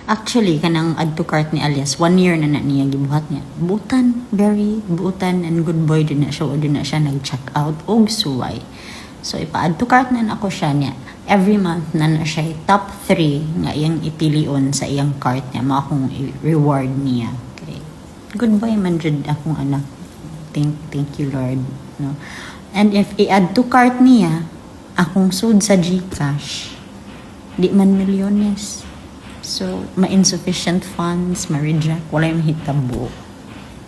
Actually, kanang add to cart ni alias, 1 year na niya gibuhat niya. Butan, very butan and good boy din na siya. O din na siya nag-check out og suway. So, ipa-add to cart na ako siya niya. Every month na siya top 3 nga iyang ipilion sa iyang cart niya. Mga akong reward niya. Okay. Good boy man dyan akong anak. Thank you Lord. No? And if i-add to cart niya, akong sud sa GCash, di man milyones. So, ma-insufficient funds, ma-reject, wala yung mahitabo.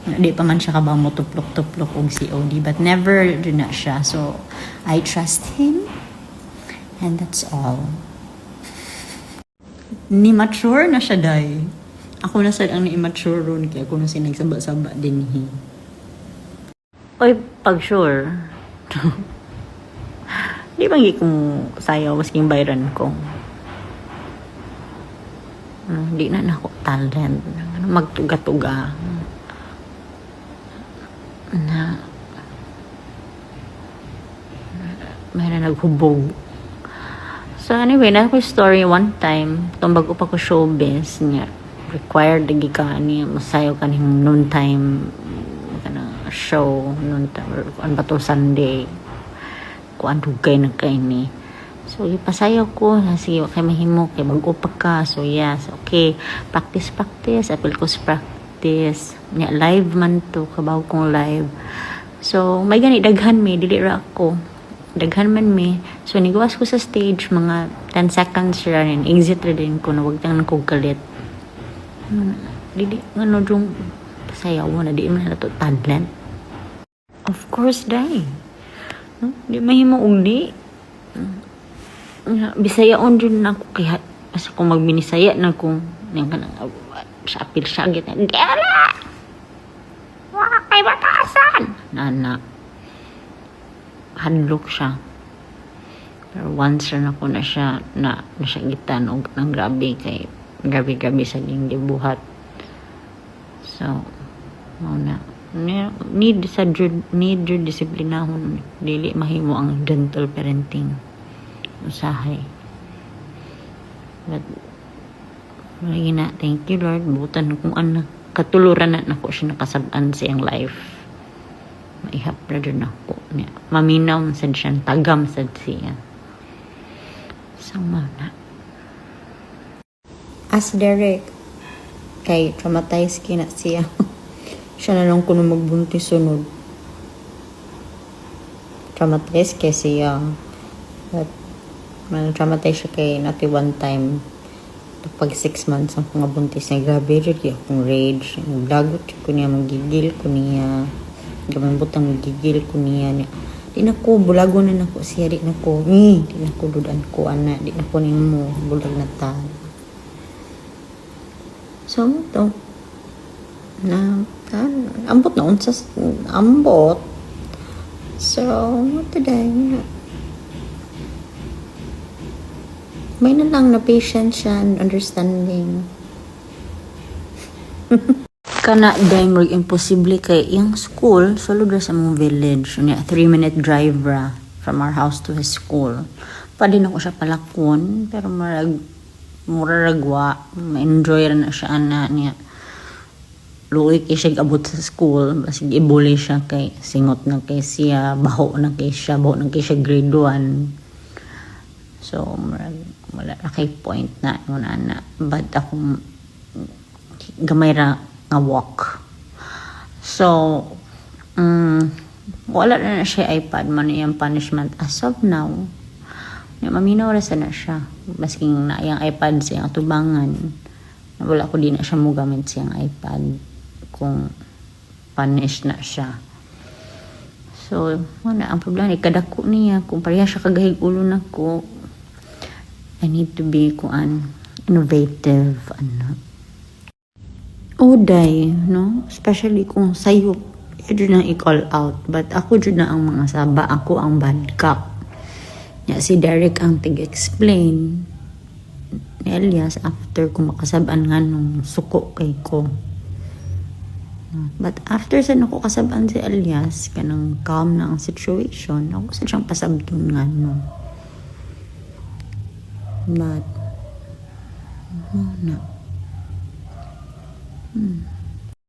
Di pa man siya kabang mo tuplok-tuplok og COD, but never din na siya. So, I trust him, and that's all. Ni mature na siya, day. Ako na sad ang ni-immature ron, kaya ako na sinagsaba-saba din hi. Oy, pag sure. Di ba kung sayaw, masking bayran ko. Hindi na ako talent. Magtuga-tuga. Na mayroon naghubog. So anyway, na ko story one time, itong bago pa ko showbiz niya, required lagi ka niya, masayaw ka niyang noon time, show, noon time, ano ba to, Sunday, kuan dugay na kay ni. So, ipasayaw ko, sige, okay, mahimo, kay bago pa ka, so yes, okay, practice, apil ko sa practice, niya, live man to, kabaw kong live. So, may gani, daghan me, dili ra ako, daghan man me, so nagawas ko sa stage, mga 10 seconds ra rin, exit ra din ko, na wag tang nagkugalit. Dili, ano, yung pasayaw mo na, di man na to talent. Of course, dai. Di mahimo ugdi. Bisayaon dyan na ako kaya asa kung magbinisaya na kung sa apil siya gita Dela! Wala kay batasan! Nana hadlok siya, pero once na ako na siya na siya gitan og nang grabe kay grabe sa ding gibuhat. So na need disiplinahon, dili mahimo ang gentle parenting usahay. But lagi na, thank you Lord, butan kung anak katuluran na nako siya nakasab-an sa iyang life. Maihap na dyan ako niya, maminaw sad siya, tagam sad siya. Sama na as Derek kay traumatized kina siya. Siya na lang kuno magbuntis sunod. Traumatized kay siya. But traumatized siya kay nati one time. Pag 6 months ang mga buntis niya, grabe rin akong rage. Nagdagot ko niya, magigil ko niya. Gamambot ang magigil ko niya. Di na ko, bulago na nako siya. Di na ko, di na ko dudan ko, ana. Di na ko niya mo, bulag na ta. So, ito. Ambot na unsas ambot. So what today may na lang na patience and understanding. Kana day mo imposible kay yung school sulod ra sa mong village nya 3-minute drive ra from our house to his school. Pwede na ko siya palakon pero mura ragwa ma-enjoy ra na siya ana niya. Luoy kay siya abot sa school, basig ibuli siya kay singot na kay siya, baho na kay siya grade 1. So, wala na kay point na muna na. But ako, gamay ra nga walk. So, wala na siya iPad, man yung punishment as of now. Maminaw ra na siya. Basking na yung iPad sa yung atubangan. Wala ko din na siya mo gamit siyang iPad kung punish na siya. So, wala, ang problema ni kadako niya, kung pareha siya kagahig ulo na ko, I need to be innovative, Uday, no? Especially kung sayo, yun na i-call out. But ako dyan na ang mga saba, ako ang bad cop. Ya, si Derek ang tig-explain ni Elias after kung makasabaan nga nung suko kay ko. But after sa nako kasabaan si Elias, kanang calm na ang situation, ako sa siyang pasabdon nga no. But, na. Hmm.